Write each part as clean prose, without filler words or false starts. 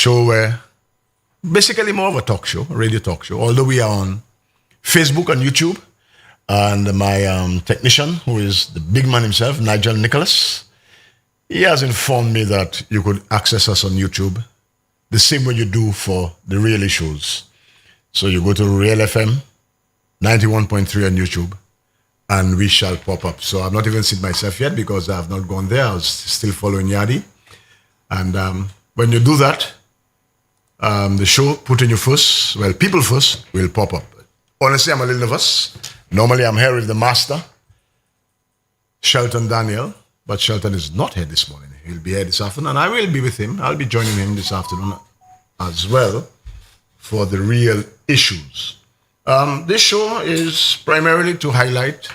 show where basically more of a talk show, a radio talk show, although we are on Facebook and YouTube. And my technician, who is the big man himself, Nigel Nicholas, he has informed me that you could access us on YouTube the same way you do for the real shows. So you go to Real FM 91.3 on YouTube, and we shall pop up. So I've not even seen myself yet because I have not gone there. I was still following Yadi. And when you do that, the show, Putting You First, well, People First, will pop up. Honestly, I'm a little nervous. Normally, I'm here with the master, Shelton Daniel, but Shelton is not here this morning. He'll be here this afternoon, and I will be with him. I'll be joining him this afternoon as well for the real issues. This show is primarily to highlight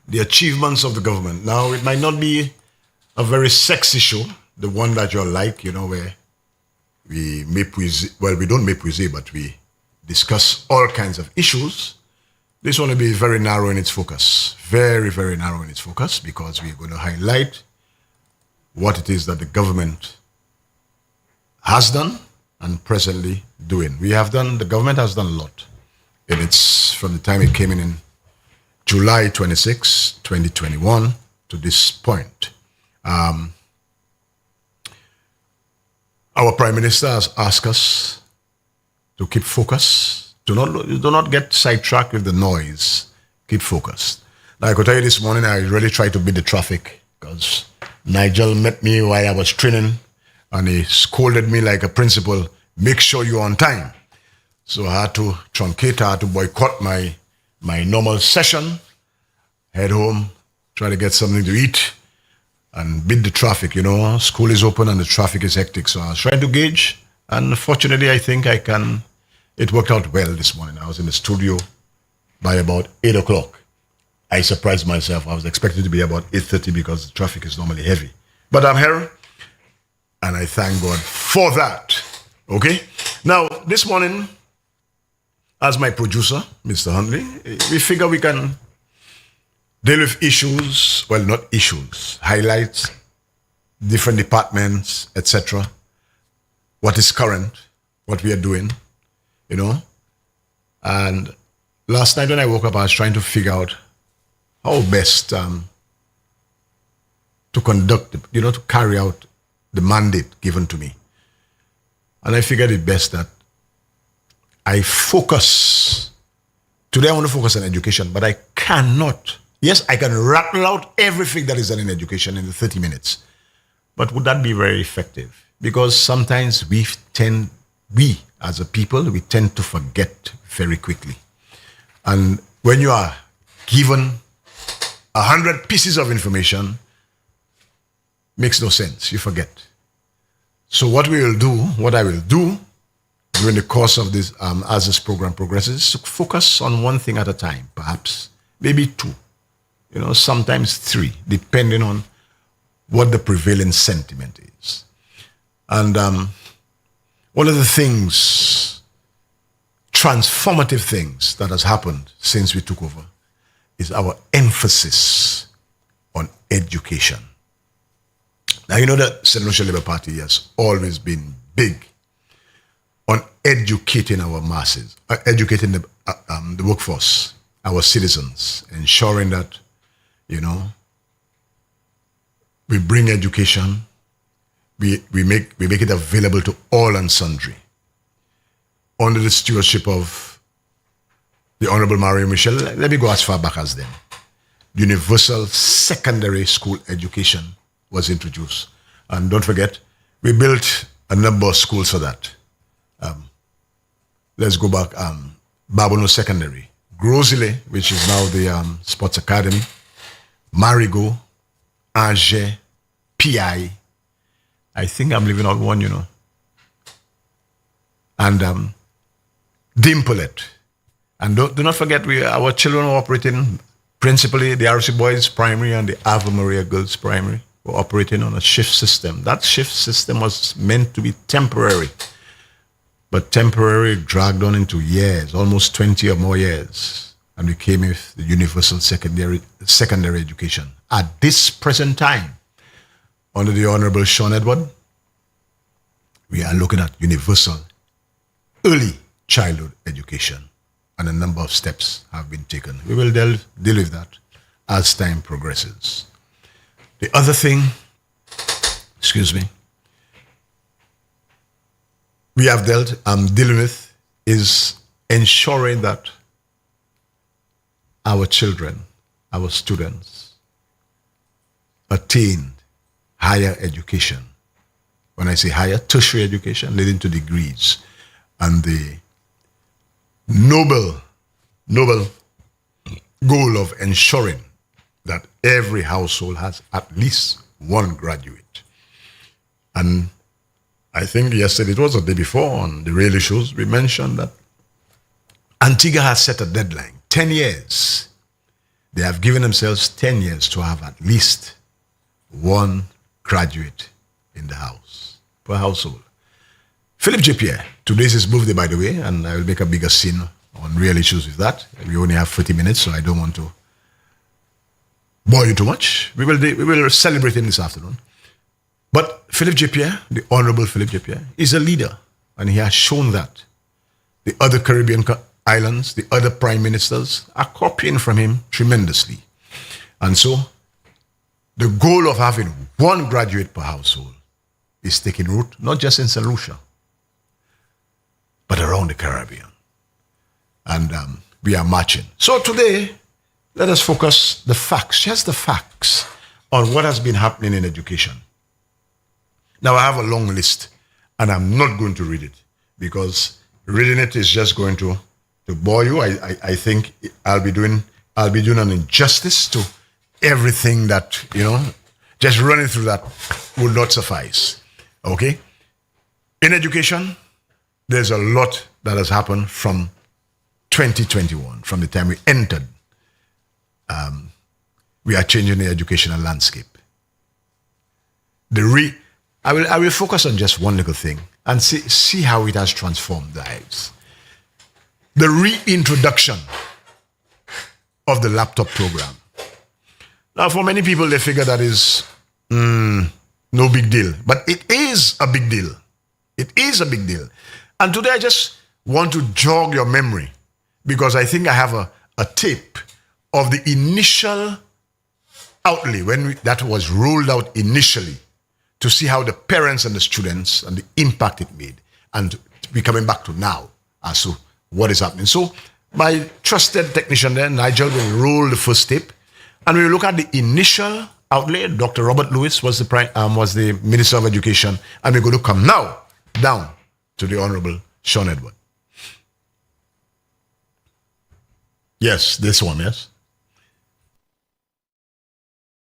the achievements of the government. Now, it might not be a very sexy show, the one that you're like, where we make poesie. Well, we don't make poesie, but we discuss all kinds of issues. This one will be very narrow in its focus, very, very narrow in its focus, because we're going to highlight what it is that the government has done and presently doing. The government has done a lot. And it's from the time it came in July 26, 2021 to this point. Our Prime Minister has asked us to keep focus. Do not get sidetracked with the noise. Keep focused. Now, I could tell you this morning, I really tried to beat the traffic because Nigel met me while I was training and he scolded me like a principal, make sure you're on time. So I had to truncate, I had to boycott my normal session, head home, try to get something to eat and beat the traffic. School is open and the traffic is hectic. So I was trying to gauge, and fortunately I think it worked out well this morning. I was in the studio by about 8 o'clock. I surprised myself. I was expected to be about 8:30 because the traffic is normally heavy. But I'm here, and I thank God for that. Okay? Now, this morning, as my producer, Mr. Huntley, we figure we can deal with issues, well, not issues, highlights, different departments, etc. What is current, what we are doing, And last night when I woke up, I was trying to figure out how best to conduct, to carry out the mandate given to me. And I figured it best that I focus. Today I want to focus on education, but I cannot. Yes, I can rattle out everything that is done in education in the 30 minutes. But would that be very effective? Because sometimes we as a people, we tend to forget very quickly. And when you are given 100 pieces of information, makes no sense, you forget. So what I will do during the course of this, as this program progresses, is to focus on one thing at a time, perhaps, maybe two, sometimes three, depending on what the prevailing sentiment is. And one of the transformative things that has happened since we took over is our emphasis on education. Now, the St. Lucia Labour Party has always been big on educating our masses, educating the workforce, our citizens, ensuring that, we bring education, we make it available to all and sundry. Under the stewardship of the Honorable Mario Michel, let me go as far back as then. Universal secondary school education was introduced. And don't forget, we built a number of schools for that. Let's go back. Babono Secondary, Grosile, which is now the Sports Academy, Marigot, Angers, PI. I think I'm leaving out one, And Dimpolet. And do not forget, our children were operating principally the RC Boys Primary and the Ave Maria Girls Primary were operating on a shift system. That shift system was meant to be temporary, but temporary dragged on into years, almost 20 or more years. And we came with the universal secondary education. At this present time, under the Honorable Sean Edward, we are looking at universal early childhood education, and a number of steps have been taken. We will deal with that as time progresses. The other thing, I'm dealing with is ensuring that our children, our students, attain higher education. When I say higher, tertiary education, leading to degrees, and the noble goal of ensuring that every household has at least one graduate. And I think yesterday, it was the day before, on the Real Issues, we mentioned that Antigua has set a deadline, 10 years. They have given themselves 10 years to have at least one graduate in the house, per household. Philip J. Pierre, today's his birthday, by the way, and I will make a bigger scene on Real Issues with that. We only have 30 minutes, so I don't want to bore you too much. We will celebrate him this afternoon. But Philip J. Pierre, the Honorable Philip J. Pierre, is a leader, and he has shown that. The other Caribbean islands, the other prime ministers are copying from him tremendously. And so the goal of having one graduate per household is taking root, not just in St. Lucia, but around the Caribbean. And we are marching. So today, let us focus the facts, just the facts, on what has been happening in education. Now, I have a long list, and I'm not going to read it, because reading it is just going to bore you. I think I'll be doing an injustice to everything that, just running through that would not suffice. Okay? In education, there's a lot that has happened from 2021, from the time we entered. We are changing the educational landscape. I will focus on just one little thing and see how it has transformed lives. The reintroduction of the laptop program. Now, for many people, they figure that is no big deal, but it is a big deal. It is a big deal. And today I just want to jog your memory, because I think I have a tape of the initial outlay when that was rolled out initially, to see how the parents and the students and the impact it made, and we're coming back to now as to what is happening. So my trusted technician there, Nigel, will roll the first tape, and we will look at the initial outlay. Dr. Robert Lewis was the Minister of Education, and we're going to come now down to the Honorable Shawn Edward. Yes, this one, yes.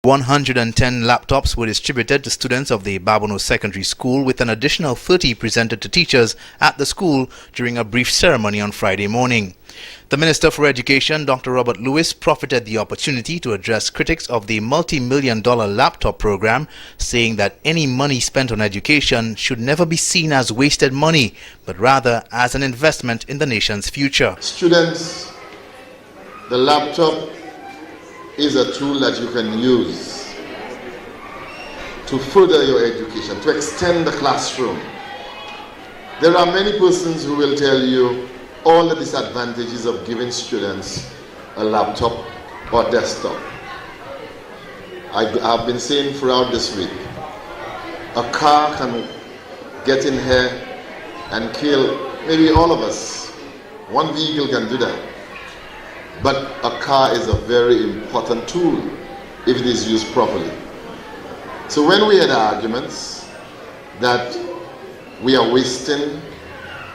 110 laptops were distributed to students of the Babonneau Secondary School, with an additional 30 presented to teachers at the school during a brief ceremony on Friday morning. The Minister for Education, Dr. Robert Lewis, profited the opportunity to address critics of the multi-million-dollar laptop program, saying that any money spent on education should never be seen as wasted money, but rather as an investment in the nation's future. Students, the laptop is a tool that you can use to further your education, to extend the classroom. There are many persons who will tell you all the disadvantages of giving students a laptop or desktop. I've been saying throughout this week, a car can get in here and kill maybe all of us. One vehicle can do that. But a car is a very important tool if it is used properly. So when we had arguments that we are wasting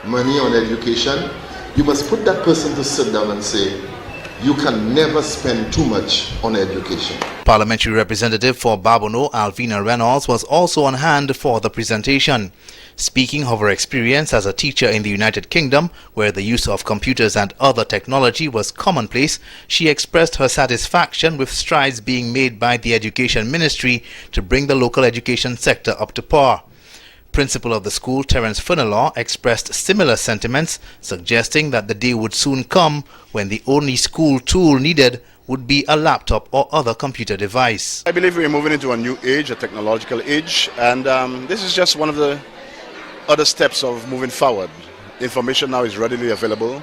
money on education, you must put that person to sit down and say, you can never spend too much on education. Parliamentary Representative for Babonneau, Alvina Reynolds, was also on hand for the presentation. Speaking of her experience as a teacher in the United Kingdom, where the use of computers and other technology was commonplace, she expressed her satisfaction with strides being made by the Education Ministry to bring the local education sector up to par. Principal of the school, Terence Furnelaw, expressed similar sentiments, suggesting that the day would soon come when the only school tool needed would be a laptop or other computer device. I believe we're moving into a new age, a technological age, and this is just one of the other steps of moving forward. Information now is readily available.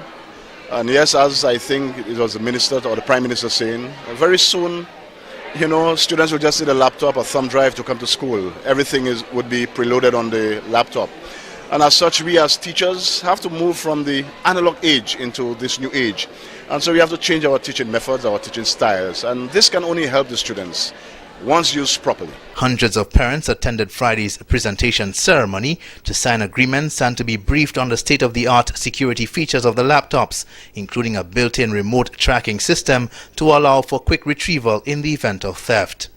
And yes, as I think it was the minister or the prime minister saying, very soon, students will just need a laptop or thumb drive to come to school. Everything would be preloaded on the laptop. And as such, we as teachers have to move from the analog age into this new age. And so we have to change our teaching methods, our teaching styles. And this can only help the students once used properly. Hundreds of parents attended Friday's presentation ceremony to sign agreements and to be briefed on the state-of-the-art security features of the laptops, including a built-in remote tracking system to allow for quick retrieval in the event of theft.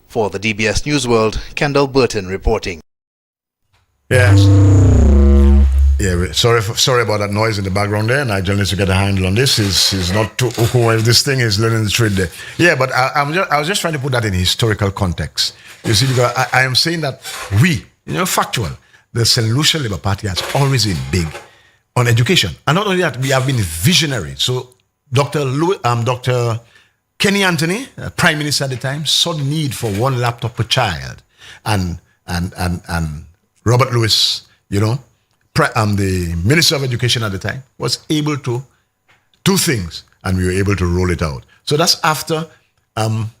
For the DBS News World, Kendall Burton reporting. Yes. Yeah, sorry about that noise in the background there. Nigel needs to get a handle on this. He's not too if this thing is learning the trade there. Yeah, but I was just trying to put that in historical context. You see, because I am saying that factual, the St. Lucia Labour Party has always been big on education. And not only that, we have been visionary. So Dr. Kenny Anthony, Prime Minister at the time, saw the need for one laptop per child. And Robert Lewis, the Minister of Education at the time, was able to do things, and we were able to roll it out. So that's after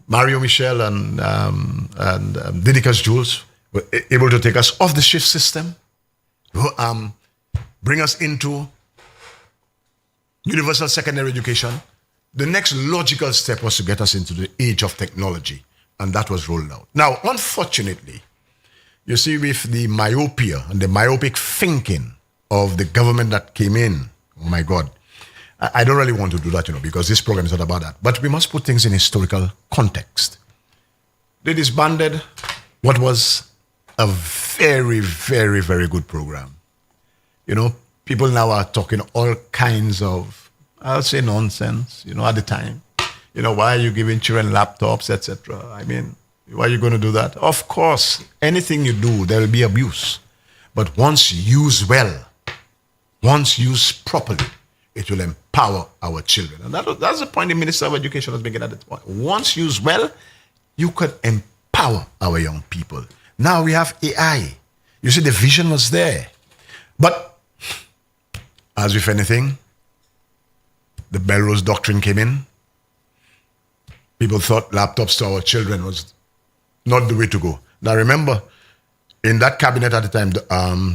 Mario Michel and Didicus Jules were able to take us off the shift system, bring us into universal secondary education. The next logical step was to get us into the age of technology, and that was rolled out. Now, unfortunately, you see, with the myopia and the myopic thinking of the government that came in, oh my God, I don't really want to do that, because this program is not about that. But we must put things in historical context. They disbanded what was a very, very, very good program. People now are talking all kinds of, I'll say nonsense, at the time. Why are you giving children laptops, etc.? I mean, why are you going to do that? Of course, anything you do, there will be abuse. But once used well, once used properly, it will empower our children. And that's the point the Minister of Education was making at this point. Once used well, you could empower our young people. Now we have AI. You see, the vision was there. But as with anything, the Belrose Doctrine came in. People thought laptops to our children was not the way to go. Now remember, in that cabinet at the time,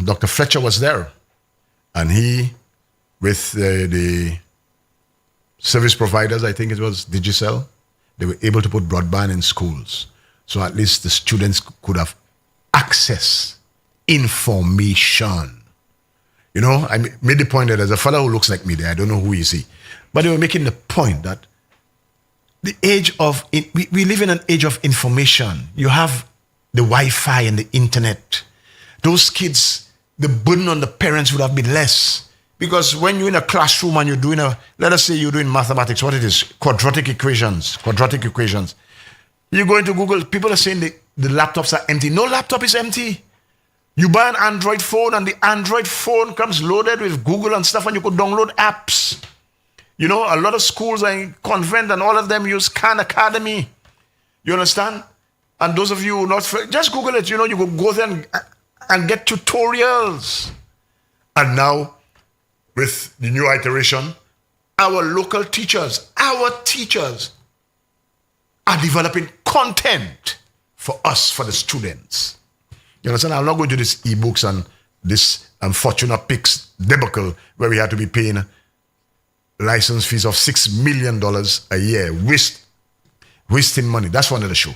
Dr. Fletcher was there. And he, with the service providers, I think it was Digicel, they were able to put broadband in schools. So at least the students could have access, information. I made the point that there's a fellow who looks like me there. I don't know who is he. But they were making the point that the age of, we live in an age of information. You have the Wi-Fi and the internet. Those kids, the burden on the parents would have been less. Because when you're in a classroom and you're doing let us say you're doing mathematics, what it is, quadratic equations. You go into Google, people are saying the laptops are empty. No laptop is empty. You buy an Android phone and the Android phone comes loaded with Google and stuff, and you could download apps. A lot of schools are in convent and all of them use Khan Academy. You understand? And those of you who are not, just Google it. You could go there and get tutorials. And now, with the new iteration, our local teachers, are developing content for us, for the students. You understand? I'm not going to this ebooks and this Fortuna Picks debacle where we had to be paying license fees of $6 million a year, wasting money. That's one other show.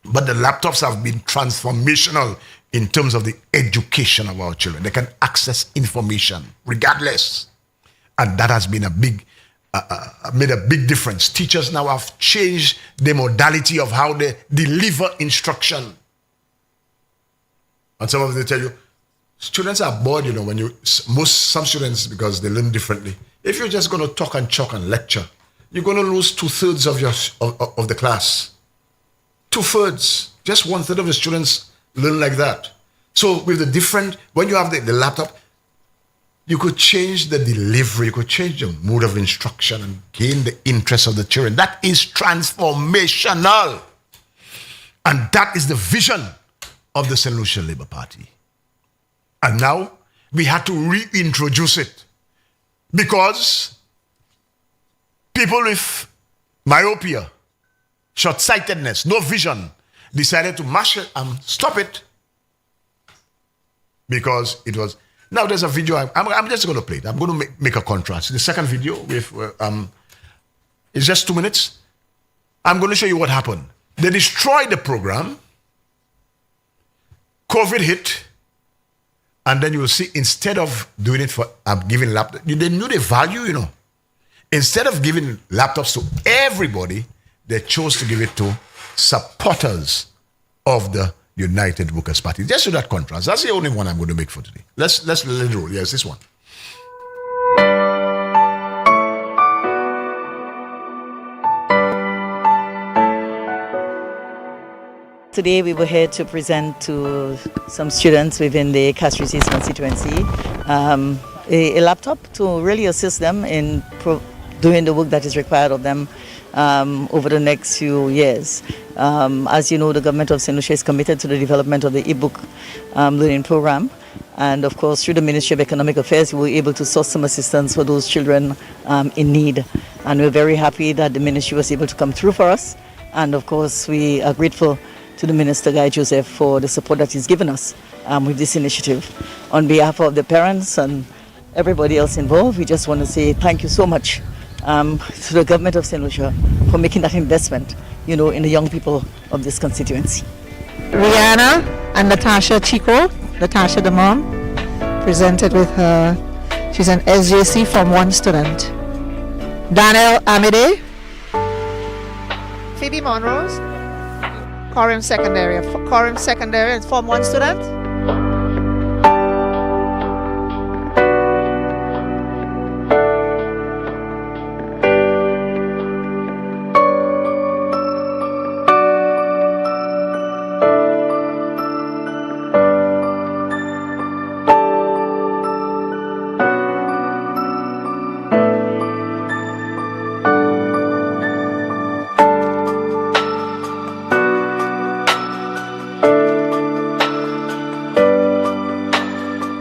But the laptops have been transformational in terms of the education of our children. They can access information regardless. And that has been made a big difference. Teachers now have changed the modality of how they deliver instruction. And some of them they tell you, students are bored, when some students, because they learn differently. If you're just going to talk and chalk and lecture, you're going to lose 2/3 of the class. 2/3. Just 1/3 of the students learn like that. So with when you have the laptop, you could change the delivery, you could change the mood of instruction and gain the interest of the children. That is transformational. And that is the vision of the St. Lucia Labour Party. And now we had to reintroduce it because people with myopia, short-sightedness, no vision, decided to mash it and stop it because it was. Now there's a video. I'm just going to play it. I'm going to make a contrast. The second video with it's just 2 minutes. I'm going to show you what happened. They destroyed the program. COVID hit, and then you will see instead of doing it for giving laptops, they knew the value, you know. Instead of giving laptops to everybody, they chose to give it to supporters of the United Workers' Party. Just to that contrast. That's the only one I'm going to make for today. Let's let it roll. Yes, this one. Today we were here to present to some students within the Castries East constituency a laptop to really assist them in doing the work that is required of them over the next few years. As you know, the government of St. Lucia is committed to the development of the e-book learning program. And of course, through the Ministry of Economic Affairs, we were able to source some assistance for those children in need. And we're very happy that the ministry was able to come through for us. And of course, we are grateful to the Minister, Guy Joseph, for the support that he's given us with this initiative. On behalf of the parents and everybody else involved, we just want to say thank you so much to the government of St. Lucia for making that investment, you know, in the young people of this constituency. Rihanna and Natasha Chico, Natasha the mom, presented with her, she's an SJC Form 1 student. Daniel Amide, Phoebe Monrose, Coram Secondary and Form 1 student.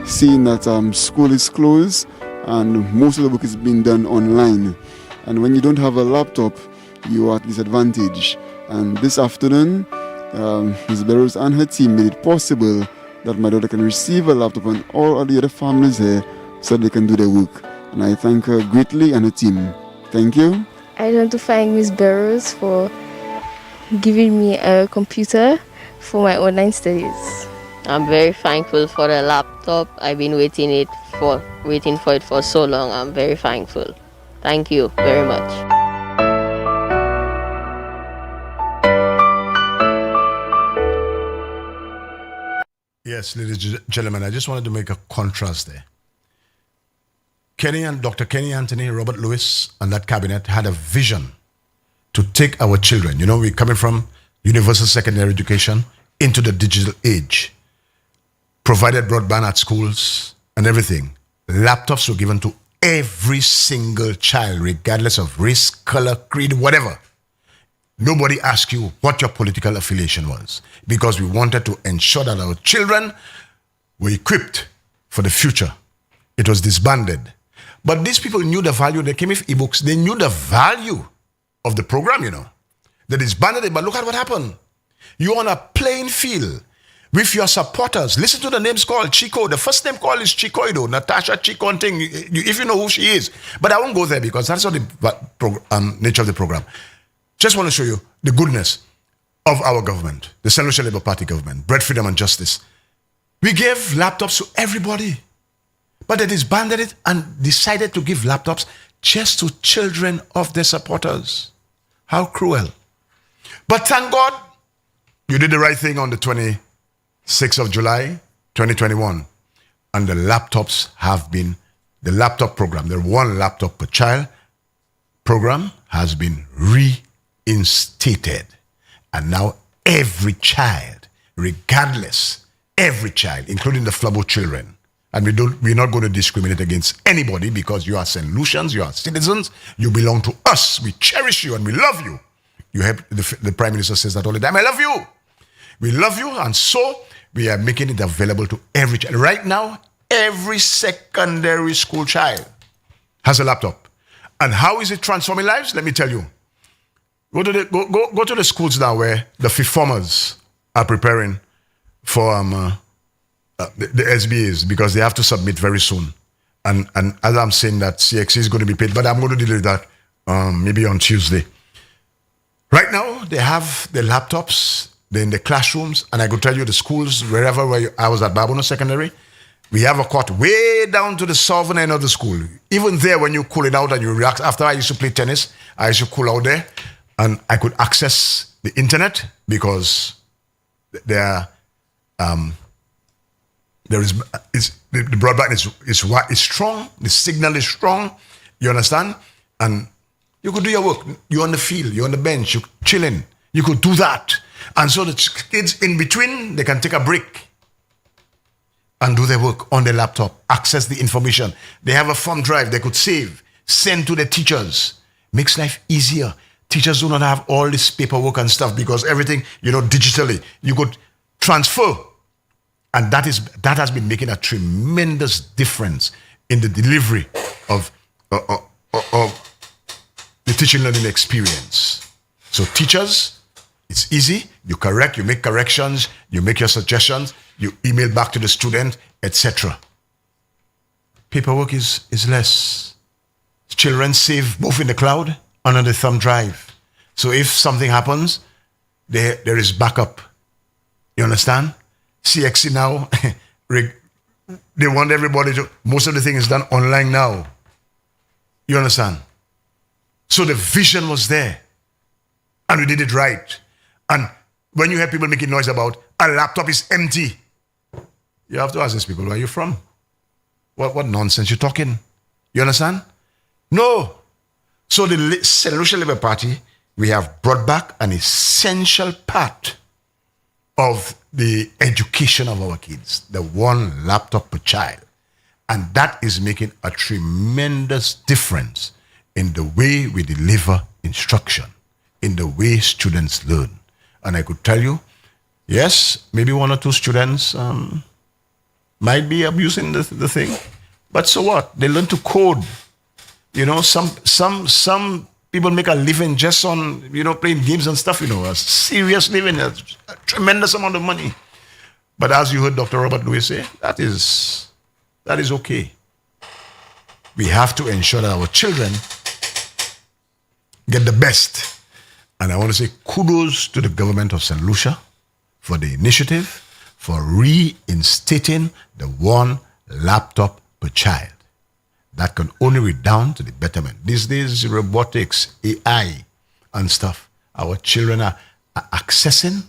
Seeing that school is closed and most of the work is being done online, and when you don't have a laptop you are at disadvantage. And this afternoon Ms. Burrows and her team made it possible that my daughter can receive a laptop and all of the other families here so they can do their work, and I thank her greatly and her team. Thank you. I want to thank Ms. Burrows for giving me a computer for my online studies. I'm very thankful for the laptop. I've been waiting for it for so long. I'm very thankful. Thank you very much. Yes, ladies and gentlemen, I just wanted to make a contrast there. Dr. Kenny Anthony, Robert Lewis, and that cabinet had a vision to take our children. You know, we're coming from universal secondary education into the digital age. Provided broadband at schools and everything. Laptops were given to every single child, regardless of race, color, creed, whatever. Nobody asked you what your political affiliation was, because we wanted to ensure that our children were equipped for the future. It was disbanded. But these people knew the value. They came with ebooks. They knew the value of the program, you know. They disbanded it, but look at what happened. You're on a playing field with your supporters. Listen to the names called. Chico. The first name called is Chicoido. Natasha Chico and thing. If you know who she is. But I won't go there because that's not the nature of the program. Just want to show you the goodness of our government, the St. Lucia Labour Party government, bread, freedom, and justice. We gave laptops to everybody, but they disbanded it and decided to give laptops just to children of their supporters. How cruel. But thank God, you did the right thing on the 26th of July, 2021. And the laptops have been, the laptop program, the one laptop per child program has been reinstated. And now every child, regardless, every child, including the Flabo children, and we're not going to discriminate against anybody because you are St. Lucians, you are citizens, you belong to us. We cherish you and we love you. You have the Prime Minister says that all the time. I love you. We love you, and so we are making it available to every child. Right now, every secondary school child has a laptop. And how is it transforming lives? Let me tell you. Go to the schools now where the fifth formers are preparing for the SBAs because they have to submit very soon. And as I'm saying that CXC is going to be paid, but I'm going to deal with that maybe on Tuesday. Right now, they have the laptops, they're in the classrooms, and I could tell you the schools, wherever I was at Barbono Secondary, we have a court way down to the southern end of the school. Even there, when you cool it out and you relax, after I used to play tennis, I used to cool out there, and I could access the internet because the broadband is strong, the signal is strong, you understand? And you could do your work. You're on the field, you're on the bench, you're chilling. You could do that. And so the kids in between, they can take a break and do their work on their laptop, access the information. They have a thumb drive they could save, send to the teachers. Makes life easier. Teachers do not have all this paperwork and stuff because everything, digitally, you could transfer. And that has been making a tremendous difference in the delivery of the teaching learning experience. So teachers, it's easy. You correct, you make corrections, you make your suggestions, you email back to the student, etc. Paperwork is less. Children save both in the cloud and on the thumb drive. So if something happens, there is backup. You understand? CXC now, they want everybody to, most of the thing is done online now. You understand? So the vision was there. And we did it right. And when you hear people making noise about a laptop is empty, you have to ask these people, where are you from? What nonsense you talking? You understand? No. So the St. Lucia Labour Party, we have brought back an essential part of the education of our kids, the one laptop per child. And that is making a tremendous difference in the way we deliver instruction, in the way students learn. And I could tell you, yes, maybe one or two students might be abusing the thing, but so what? They learn to code. Some people make a living just on, playing games and stuff, a serious living, a tremendous amount of money. But as you heard Dr. Robert Lewis say, that is okay. We have to ensure that our children get the best. And I want to say kudos to the government of St. Lucia for the initiative, for reinstating the one laptop per child. That can only redound to the betterment. These days, robotics, AI, and stuff, our children are accessing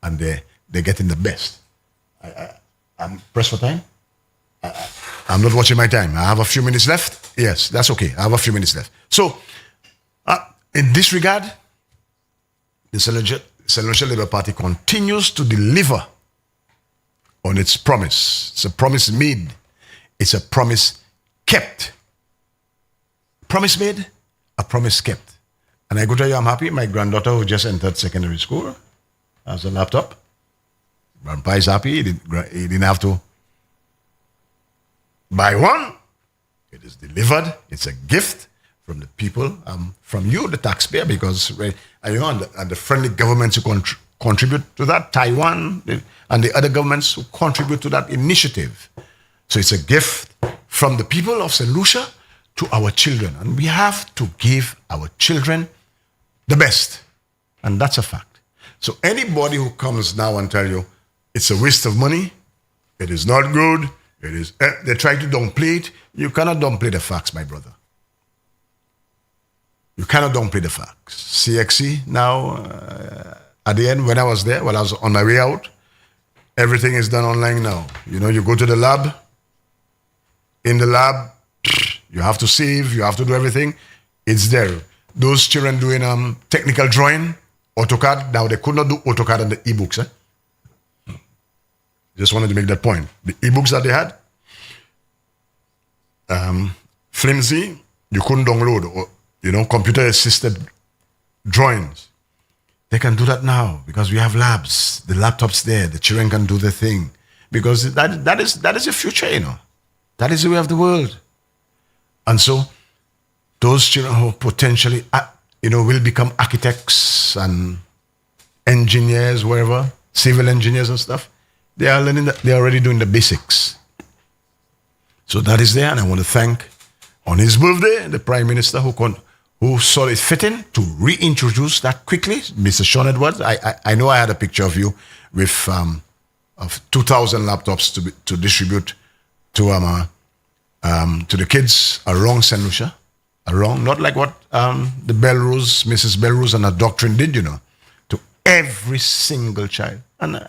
and they're getting the best. I'm pressed for time. I'm not watching my time. I have a few minutes left. Yes, that's okay. I have a few minutes left. So, in this regard, the St. Lucia Labour Party continues to deliver on its promise. It's a promise made. It's a promise kept. Promise made, a promise kept. And I go tell you, I'm happy. My granddaughter who just entered secondary school has a laptop. Grandpa is happy. He didn't have to buy one. It is delivered. It's a gift from the people, from you, the taxpayer, because and the friendly governments who contribute to that, Taiwan and the other governments who contribute to that initiative. So it's a gift from the people of St. Lucia to our children. And we have to give our children the best. And that's a fact. So anybody who comes now and tell you it's a waste of money, it is not good, they try to downplay it, you cannot downplay the facts, my brother. You cannot downplay the facts. CXC now, at the end, when I was there, while I was on my way out, everything is done online now. You go to the lab. In the lab, you have to save, you have to do everything. It's there. Those children doing technical drawing, AutoCAD, now they could not do AutoCAD and the ebooks. Just wanted to make that point. The ebooks that they had, flimsy, you couldn't download, or, computer-assisted drawings. They can do that now because we have labs, the laptops there, the children can do their thing. Because that is the future, you know. That is the way of the world. And so those children who potentially, will become architects and engineers, wherever, civil engineers and stuff, they are learning that, they are already doing the basics. So that is there, and I want to thank, on his birthday, the Prime Minister who saw it fitting to reintroduce that quickly, Mr. Sean Edwards. I know I had a picture of you with of 2,000 laptops to distribute to the kids around St. Lucia, not like what the Belrose, Mrs. Belrose and her doctrine did, to every single child. And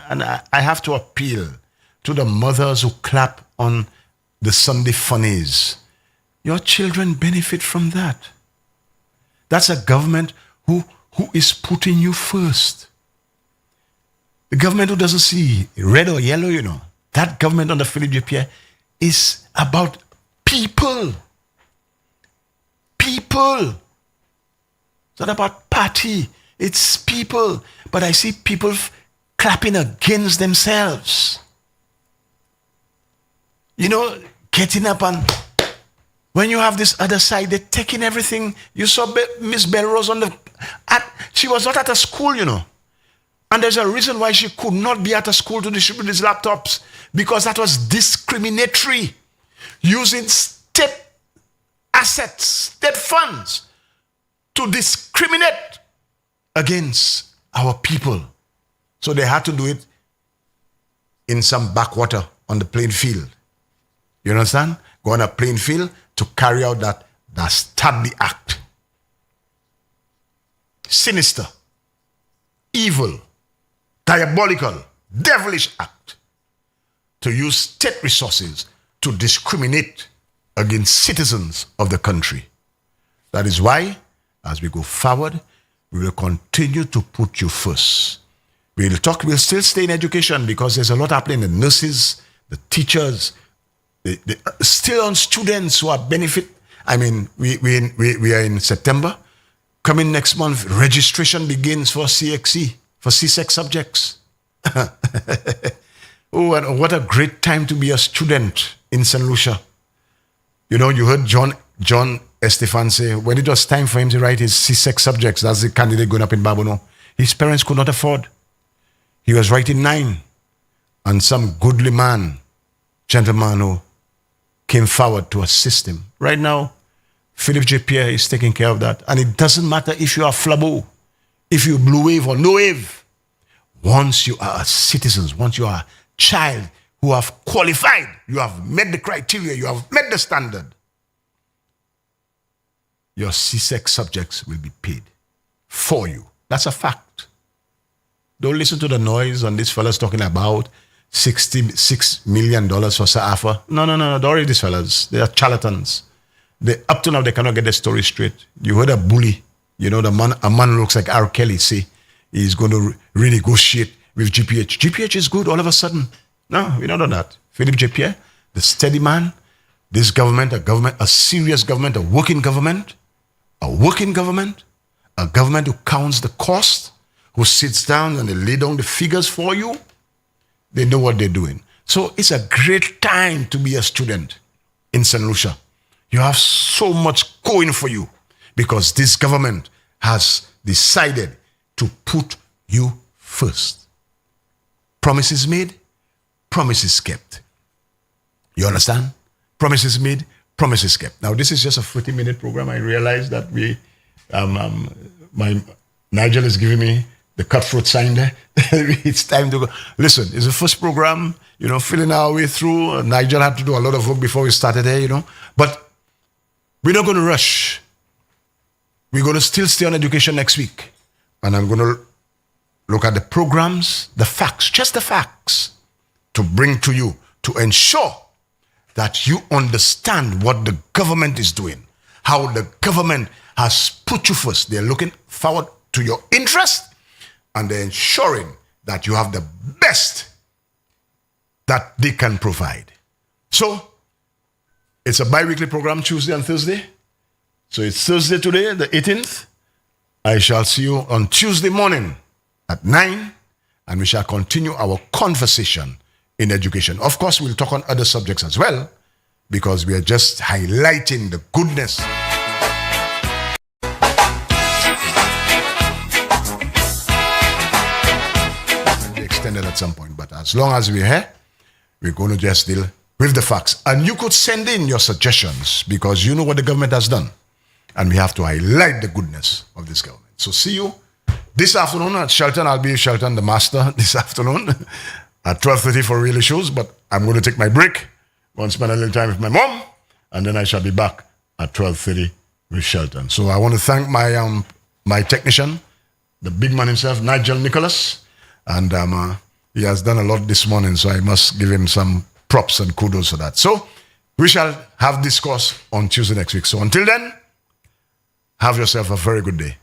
I have to appeal to the mothers who clap on the Sunday funnies. Your children benefit from that. That's a government who is putting you first. The government who doesn't see red or yellow, that government under Philip J. Pierre is about people. People. It's not about party. It's people. But I see people clapping against themselves. Getting up and when you have this other side, they're taking everything. You saw Miss Belrose she was not at a school, And there's a reason why she could not be at a school to distribute these laptops, because that was discriminatory. Using state assets, state funds to discriminate against our people. So they had to do it in some backwater on the playing field. You understand? Go on a playing field to carry out that dastardly act. Sinister, evil, diabolical, devilish act to use state resources to discriminate against citizens of the country. That is why, as we go forward, we will continue to put you first. We'll still stay in education because there's a lot happening. The nurses, the teachers, still on students who are benefit. I mean, we are in September. Coming next month, registration begins for CXC, for CSEC subjects. Oh, and what a great time to be a student in St. Lucia. You heard John Estefan say, when it was time for him to write his CSEC subjects, that's the candidate going up in Babono, his parents could not afford. He was writing 9. And some goodly gentleman who came forward to assist him. Right now, Philip J. Pierre is taking care of that. And it doesn't matter if you are Flabo, if you're Blue Wave or No Wave. Once you are a citizen, once you are a child who have qualified, you have met the criteria, you have met the standard, your CSEC subjects will be paid for you. That's a fact. Don't listen to the noise on these fellas talking about $66 million for SAAFA. No. Don't worry, these fellas. They are charlatans. Up to now, they cannot get the story straight. You heard a bully. A man looks like R. Kelly say he's going to renegotiate with GPH. GPH is good all of a sudden. No, we don't know that. Philip J. Pierre, the steady man, this government, a serious government, a working government, a government who counts the cost, who sits down and they lay down the figures for you. They know what they're doing. So it's a great time to be a student in St. Lucia. You have so much going for you because this government has decided to put you first. Promises made, promises kept. You understand? Promises made, promises kept. Now, this is just a 40-minute program. I realize that Nigel is giving me the cutthroat sign there. It's time to go. Listen, it's the first program, feeling our way through. Nigel had to do a lot of work before we started here, But we're not going to rush. We're going to still stay on education next week. And I'm going to look at the programs, the facts, just the facts, to bring to you, to ensure that you understand what the government is doing, how the government has put you first. They're looking forward to your interest, and they're ensuring that you have the best that they can provide. So, it's a bi-weekly program, Tuesday and Thursday. So it's Thursday today, the 18th. I shall see you on Tuesday morning at 9, and we shall continue our conversation in education. Of course, we'll talk on other subjects as well, because we are just highlighting the goodness. Be extended at some point, but as long as we're here, we're going to just deal with the facts. And you could send in your suggestions, because you know what the government has done. And we have to highlight the goodness of this government. So see you this afternoon at Shelton. I'll be Shelton the Master this afternoon at 12:30 for Real Issues. But I'm going to take my break, go and spend a little time with my mom, and then I shall be back at 12:30 with Shelton. So I want to thank my technician, the big man himself, Nigel Nicholas. And he has done a lot this morning, so I must give him some props and kudos for that. So we shall have discourse on Tuesday next week. So until then, have yourself a very good day.